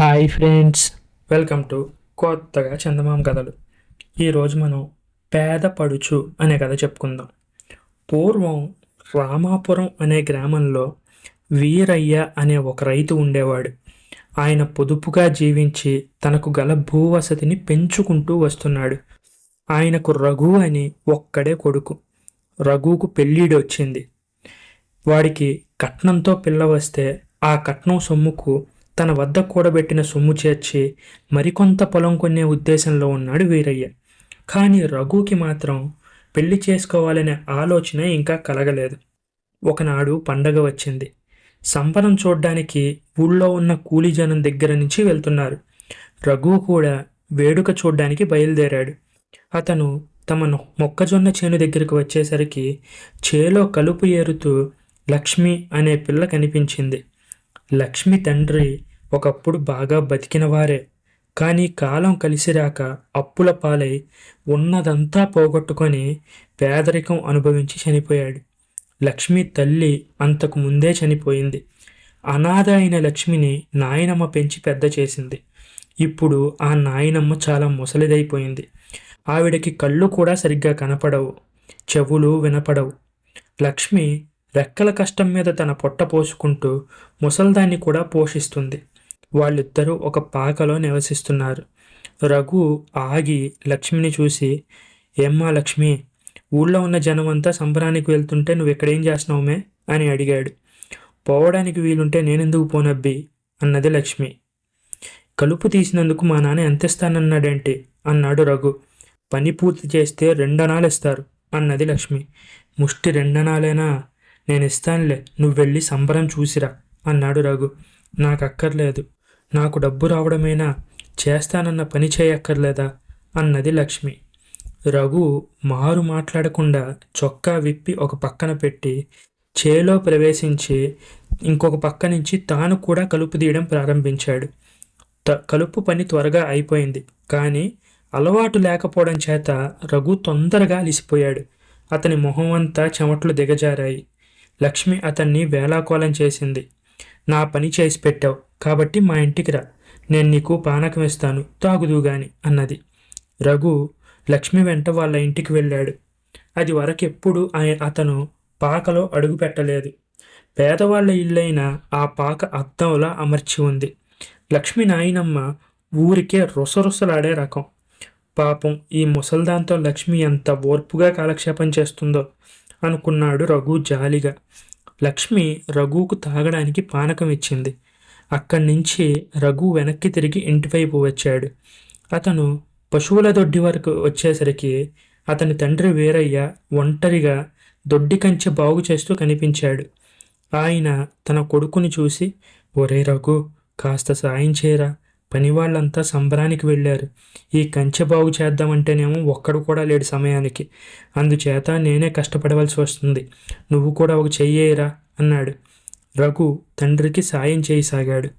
Hi friends, welcome to కొత్తగా చందమామ కథలు. ఈరోజు మనం పేద పడుచు అనే కథ చెప్పుకుందాం. పూర్వం రామాపురం అనే గ్రామంలో వీరయ్య అనే ఒక రైతు ఉండేవాడు. ఆయన పొదుపుగా జీవించి తనకు గల భూవసతిని పెంచుకుంటూ వస్తున్నాడు. ఆయనకు రఘు అని ఒక్కడే కొడుకు. రఘుకు పెళ్ళిడి వచ్చింది. వాడికి కట్నంతో పిల్ల వస్తే ఆ కట్నం సొమ్ముకు తన వద్ద కూడబెట్టిన సొమ్ము చేర్చి మరికొంత పొలం కొనే ఉద్దేశంలో ఉన్నాడు వీరయ్య. కానీ రఘుకి మాత్రం పెళ్లి చేసుకోవాలనే ఆలోచన ఇంకా కలగలేదు. ఒకనాడు పండగ వచ్చింది. సంబరం చూడ్డానికి ఊళ్ళో ఉన్న కూలి జనం దగ్గర నుంచి వెళ్తున్నారు. రఘు కూడా వేడుక చూడ్డానికి బయలుదేరాడు. అతను తమ మొక్కజొన్న చేను దగ్గరికి వచ్చేసరికి చేలో కలుపు ఏరుతూ లక్ష్మి అనే పిల్ల కనిపించింది. లక్ష్మి తండ్రి ఒకప్పుడు బాగా బతికినవారే, కానీ కాలం కలిసిరాక అప్పుల పాలై ఉన్నదంతా పోగొట్టుకొని పేదరికం అనుభవించి చనిపోయాడు. లక్ష్మి తల్లి అంతకు ముందే చనిపోయింది. అనాథ అయిన లక్ష్మిని నాయనమ్మ పెంచి పెద్ద చేసింది. ఇప్పుడు ఆ నాయనమ్మ చాలా ముసలిదైపోయింది. ఆవిడకి కళ్ళు కూడా సరిగ్గా కనపడవు, చెవులు వినపడవు. లక్ష్మి రెక్కల కష్టం మీద తన పొట్ట పోసుకుంటూ ముసల్దాన్ని కూడా పోషిస్తుంది. వాళ్ళిద్దరూ ఒక పాకలో నివసిస్తున్నారు. రఘు ఆగి లక్ష్మిని చూసి, ఏమ్మా లక్ష్మి, ఊళ్ళో ఉన్న జనం అంతా సంబరానికి వెళ్తుంటే నువ్వు ఎక్కడేం చేస్తున్నావుమే అని అడిగాడు. పోవడానికి వీలుంటే నేనెందుకు పోనబ్బి అన్నది లక్ష్మి. కలుపు తీసినందుకు మా నాన్న ఎంత ఇస్తానన్నాడేంటి అన్నాడు రఘు. పని పూర్తి చేస్తే 2 అణాలు ఇస్తారు అన్నది లక్ష్మి. ముష్టి 2 అణాలేనా? నేను ఇస్తానులే, నువ్వు వెళ్ళి సంబరం చూసిరా అన్నాడు రఘు. నాకు అక్కర్లేదు, నాకు డబ్బు రావడమేనా, చేస్తానన్న పని చేయక్కర్లేదా అన్నది లక్ష్మి. రఘు మారు మాట్లాడకుండా చొక్కా విప్పి ఒక పక్కన పెట్టి చేలో ప్రవేశించి ఇంకొక పక్క నుంచి తాను కూడా కలుపు తీయడం ప్రారంభించాడు. కలుపు పని త్వరగా అయిపోయింది. కానీ అలవాటు లేకపోవడం చేత రఘు తొందరగా అలిసిపోయాడు. అతని మొహం అంతా చెమట్లు దిగజారాయి. లక్ష్మి అతన్ని వేళాకోళం చేసింది. నా పని చేసి పెట్టావు కాబట్టి మా ఇంటికి రా, నేను నీకు పానకం ఇస్తాను, తాగుదు గాని అన్నది. రఘు లక్ష్మి వెంట వాళ్ళ ఇంటికి వెళ్ళాడు. అది వరకెప్పుడు అతను పాకలో అడుగు పెట్టలేదు. పేదవాళ్ల ఇల్లైన ఆ పాక అద్దంలా అమర్చి ఉంది. లక్ష్మి నాయనమ్మ ఊరికే రుసరుసలాడే రకం. పాపం ఈ ముసల్దాంతో లక్ష్మి ఎంత ఓర్పుగా కాలక్షేపం చేస్తుందో అనుకున్నాడు రఘు జాలిగా. లక్ష్మి రఘుకు తాగడానికి పానకం ఇచ్చింది. అక్కడి నుంచి రఘు వెనక్కి తిరిగి ఇంటివైపు వచ్చాడు. అతను పశువుల దొడ్డి వరకు వచ్చేసరికి అతని తండ్రి వీరయ్య ఒంటరిగా దొడ్డి కంచె బాగు చేస్తూ కనిపించాడు. ఆయన తన కొడుకుని చూసి, ఒరే రఘు, కాస్త సాయం చేయరా, పనివాళ్ళంతా సంబరానికి వెళ్ళారు. ఈ కంచె బాగు చేద్దామంటేనేమో ఒక్కడు కూడా లేడు సమయానికి. అందుచేత నేనే కష్టపడవలసి వస్తుంది. నువ్వు కూడా ఒక చెయ్యేరా అన్నాడు. రఘు తండ్రికి సాయం చేయసాగాడు.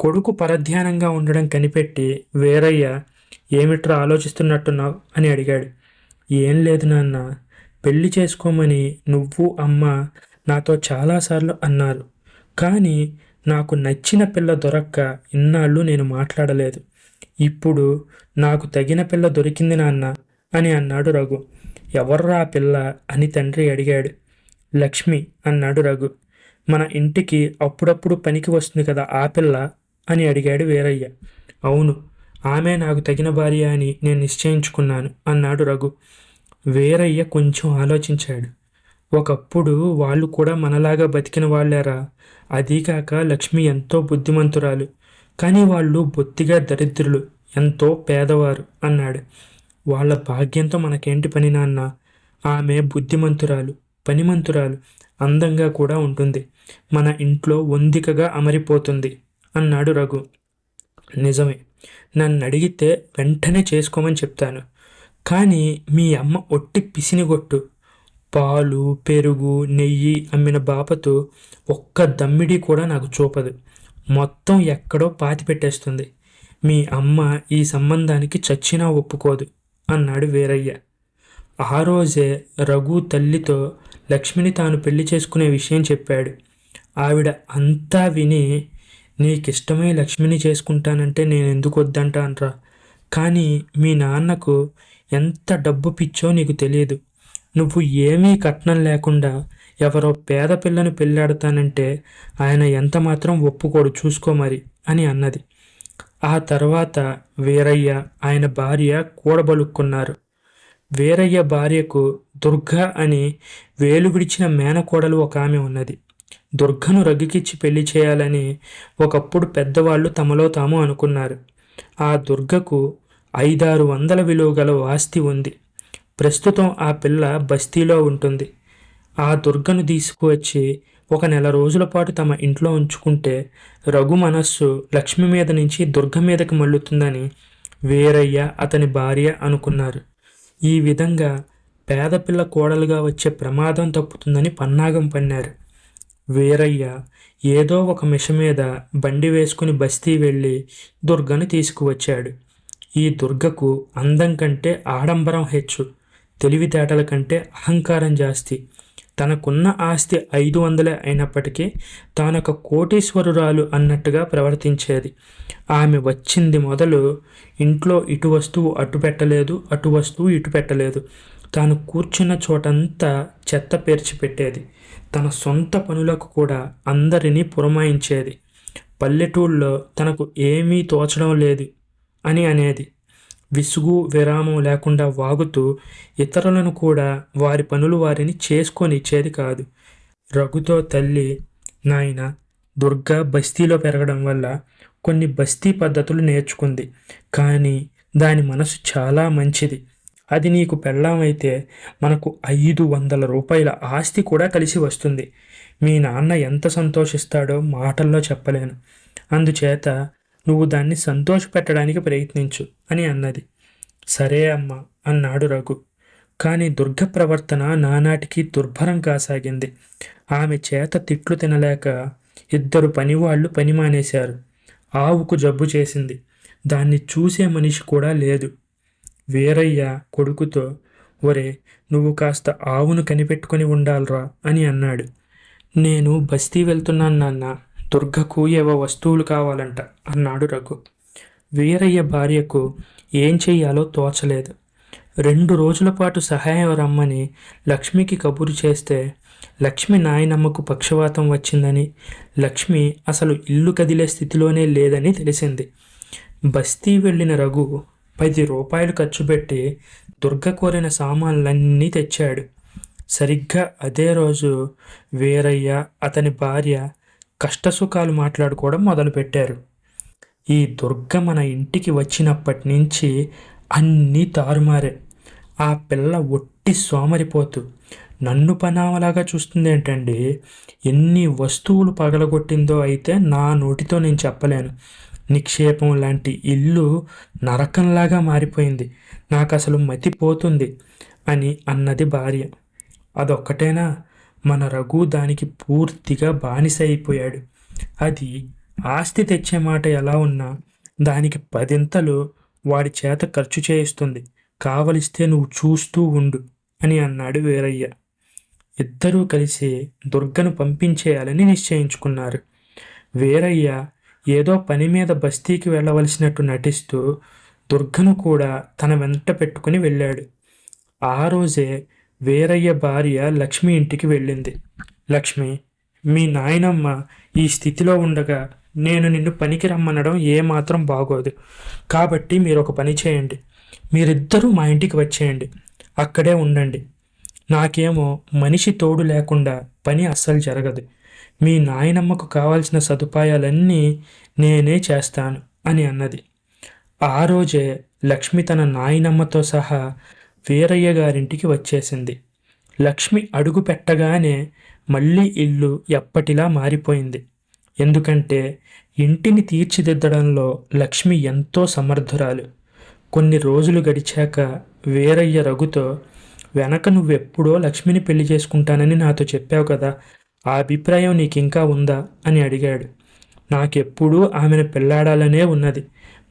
కొడుకు పరధ్యానంగా ఉండడం కనిపెట్టి వీరయ్య, ఏమిట్రా ఆలోచిస్తున్నట్టున్నావు అని అడిగాడు. ఏం లేదు నాన్న, పెళ్లి చేసుకోమని నువ్వు అమ్మ నాతో చాలాసార్లు అన్నారు. కానీ నాకు నచ్చిన పిల్ల దొరక్క ఇన్నాళ్ళు నేను మాట్లాడలేదు. ఇప్పుడు నాకు తగిన పిల్ల దొరికింది నాన్న అని అన్నాడు రఘు. ఎవర్రా ఆ పిల్ల అని తండ్రి అడిగాడు. లక్ష్మి అన్నాడు రఘు. మన ఇంటికి అప్పుడప్పుడు పనికి వస్తుంది కదా ఆ పిల్ల అని అడిగాడు వీరయ్య. అవును, ఆమె నాకు తగిన భార్య అని నేను నిశ్చయించుకున్నాను అన్నాడు రఘు. వీరయ్య కొంచెం ఆలోచించాడు. ఒకప్పుడు వాళ్ళు కూడా మనలాగా బతికిన వాళ్ళేరా. అదీకాక లక్ష్మి ఎంతో బుద్ధిమంతురాలు, కానీ వాళ్ళు బొత్తిగా దరిద్రులు, ఎంతో పేదవారు అన్నాడు. వాళ్ళ భాగ్యంతో మనకేంటి పని నాన్న? ఆమె బుద్ధిమంతురాలు, పనిమంతురాలు, అందంగా కూడా ఉంటుంది. మన ఇంట్లో వందికగా అమరిపోతుంది అన్నాడు రఘు. నిజమే, నన్ను అడిగితే వెంటనే చేసుకోమని చెప్తాను. కానీ మీ అమ్మ ఒట్టి పిసినిగొట్టు. పాలు, పెరుగు, నెయ్యి అమ్మిన బాపతో ఒక్క దమ్మిడి కూడా నాకు చూపదు. మొత్తం ఎక్కడో పాతిపెట్టేస్తుంది. మీ అమ్మ ఈ సంబంధానికి చచ్చినా ఒప్పుకోదు అన్నాడు వీరయ్య. ఆ రోజే రఘు తల్లితో లక్ష్మిని తాను పెళ్లి చేసుకునే విషయం చెప్పాడు. ఆవిడ అంతా విని, నీకిష్టమై లక్ష్మిని చేసుకుంటానంటే నేను ఎందుకు వద్దంటానరా? కానీ మీ నాన్నకు ఎంత డబ్బు పిచ్చో నీకు తెలియదు. నువ్వు ఏమీ కట్నం లేకుండా ఎవరో పేద పిల్లను పెళ్ళాడతానంటే ఆయన ఎంత మాత్రం ఒప్పుకోడు, చూసుకో మరి అని అన్నది. ఆ తర్వాత వీరయ్య ఆయన భార్య కూడబలుక్కున్నారు. వీరయ్య భార్యకు దుర్గ అని వేలు విడిచిన మేనకోడలు ఒక ఆమె ఉన్నది. దుర్గను రగ్గుకిచ్చి పెళ్లి చేయాలని ఒకప్పుడు పెద్దవాళ్ళు తమలో తాము అనుకున్నారు. ఆ దుర్గకు 500-600 విలువ గల ఆస్తి ఉంది. ప్రస్తుతం ఆ పిల్ల బస్తీలో ఉంటుంది. ఆ దుర్గను తీసుకువచ్చి 1 నెల రోజుల పాటు తమ ఇంట్లో ఉంచుకుంటే రఘు మనస్సు లక్ష్మి మీద నుంచి దుర్గ మీదకి మళ్ళుతుందని వీరయ్య అతని భార్య అనుకున్నారు. ఈ విధంగా పేదపిల్ల కోడలుగా వచ్చే ప్రమాదం తప్పుతుందని పన్నాగం పన్నారు. వీరయ్య ఏదో ఒక మిష మీద బండి వేసుకుని బస్తీ వెళ్ళి దుర్గను తీసుకువచ్చాడు. ఈ దుర్గకు అందం కంటే ఆడంబరం హెచ్చు, తెలివితేటల కంటే అహంకారం జాస్తి. తనకున్న ఆస్తి 500 అయినప్పటికీ తానొక కోటీశ్వరురాలు అన్నట్టుగా ప్రవర్తించేది. ఆమె వచ్చింది మొదలు ఇంట్లో ఇటు వస్తువు అటు పెట్టలేదు, అటు వస్తువు ఇటు పెట్టలేదు. తాను కూర్చున్న చోటంతా చెత్త పేర్చిపెట్టేది. తన సొంత పనులకు కూడా అందరినీ పురమాయించేది. పల్లెటూళ్ళలో తనకు ఏమీ తోచడం లేదు అని అనేది. విసుగు విరామం లేకుండా వాగుతూ ఇతరులను కూడా వారి పనులు వారిని చేసుకొనిచ్చేది కాదు. రఘుతో తల్లి, నాయన దుర్గ బస్తీలో పెరగడం వల్ల కొన్ని బస్తీ పద్ధతులు నేర్చుకుంది. కానీ దాని మనసు చాలా మంచిది. అది నీకు పెళ్ళామైతే మనకు 500 రూపాయల ఆస్తి కూడా కలిసి వస్తుంది. మీ నాన్న ఎంత సంతోషిస్తాడో మాటల్లో చెప్పలేను. అందుచేత నువ్వు దాన్ని సంతోషపెట్టడానికి ప్రయత్నించు అని అన్నది. సరే అమ్మా అన్నాడు రఘు. కానీ దుర్గ ప్రవర్తన నానాటికి దుర్భరం కాసాగింది. ఆమె చేత తిట్లు తినలేక 2 పనివాళ్లు పని మానేశారు. ఆవుకు జబ్బు చేసింది. దాన్ని చూసే మనిషి కూడా లేదు. వీరయ్య కొడుకుతో, ఒరే నువ్వు కాస్త ఆవును కనిపెట్టుకొని ఉండాలరా అని అన్నాడు. నేను బస్తీ వెళ్తున్నాను నాన్న, దుర్గకు ఏవో వస్తువులు కావాలంట అన్నాడు రఘు. వీరయ్య భార్యకు ఏం చెయ్యాలో తోచలేదు. 2 రోజుల పాటు సహాయం రమ్మని లక్ష్మికి కబురు చేస్తే లక్ష్మి నాయనమ్మకు పక్షవాతం వచ్చిందని, లక్ష్మి అసలు ఇల్లు కదిలే స్థితిలోనే లేదని తెలిసింది. బస్తీ వెళ్ళిన రఘు 10 రూపాయలు ఖర్చు పెట్టి దుర్గ కోరిన సామాన్లన్నీ తెచ్చాడు. సరిగ్గా అదే రోజు వీరయ్య అతని భార్య కష్టసుఖాలు మాట్లాడుకోవడం మొదలుపెట్టారు. ఈ దుర్గ మన ఇంటికి వచ్చినప్పటి నుంచి అన్నీ తారుమారే. ఆ పిల్ల ఒట్టి సోమరిపోతు. నన్ను పనామలాగా చూస్తుందేంటండి? ఎన్ని వస్తువులు పగలగొట్టిందో అయితే నా నోటితో నేను చెప్పలేను. నిక్షేపం లాంటి ఇల్లు నరకంలాగా మారిపోయింది. నాకు అసలు మతిపోతుంది అని అన్నది భార్య. అదొక్కటేనా? మన రఘు దానికి పూర్తిగా బానిస అయిపోయాడు. అది ఆస్తి తెచ్చే మాట ఎలా ఉన్నా దానికి 10 వాడి చేత ఖర్చు చేయిస్తుంది. కావలిస్తే నువ్వు చూస్తూ ఉండు అని అన్నాడు వీరయ్య. ఇద్దరూ కలిసి దుర్గను పంపించేయాలని నిశ్చయించుకున్నారు. వీరయ్య ఏదో పని మీద బస్తీకి వెళ్ళవలసినట్టు నటిస్తూ దుర్గను కూడా తన వెంట పెట్టుకుని వెళ్ళాడు. ఆ రోజే వీరయ్య భార్య లక్ష్మి ఇంటికి వెళ్ళింది. లక్ష్మి, మీ నాయనమ్మ ఈ స్థితిలో ఉండగా నేను నిన్ను పనికి రమ్మనడం ఏమాత్రం బాగోదు. కాబట్టి మీరు ఒక పని చేయండి. మీరిద్దరూ మా ఇంటికి వచ్చేయండి. అక్కడే ఉండండి. నాకేమో మనిషి తోడు లేకుండా పని అస్సలు జరగదు. మీ నాయనమ్మకు కావాల్సిన సదుపాయాలన్నీ నేనే చేస్తాను అని అన్నది. ఆ రోజే లక్ష్మి తన నాయనమ్మతో సహా వీరయ్య గారింటికి వచ్చేసింది. లక్ష్మి అడుగు పెట్టగానే మళ్ళీ ఇల్లు ఎప్పటిలా మారిపోయింది. ఎందుకంటే ఇంటిని తీర్చిదిద్దడంలో లక్ష్మి ఎంతో సమర్థురాలు. కొన్ని రోజులు గడిచాక వీరయ్య రఘుతో, వెనక నువ్వెప్పుడో లక్ష్మిని పెళ్లి చేసుకుంటానని నాతో చెప్పావు కదా, ఆ అభిప్రాయం నీకింకా ఉందా అని అడిగాడు. నాకెప్పుడూ ఆమెను పెళ్లాడాలనే ఉన్నది.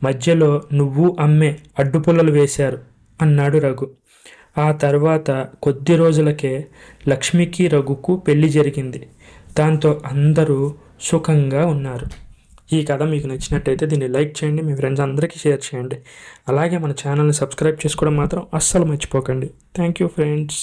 మధ్యలో నువ్వు అమ్మే అడ్డుపుల్లలు వేశారు అన్నాడు రఘు. ఆ తర్వాత కొద్ది రోజులకే లక్ష్మికి రఘుకు పెళ్లి జరిగింది. దాంతో అందరూ సుఖంగా ఉన్నారు. ఈ కథ మీకు నచ్చినట్టయితే దీన్ని లైక్ చేయండి, మీ ఫ్రెండ్స్ అందరికీ షేర్ చేయండి. అలాగే మన ఛానల్ని సబ్స్క్రైబ్ చేసుకోవడం మాత్రం అస్సలు మర్చిపోకండి. Thank you friends.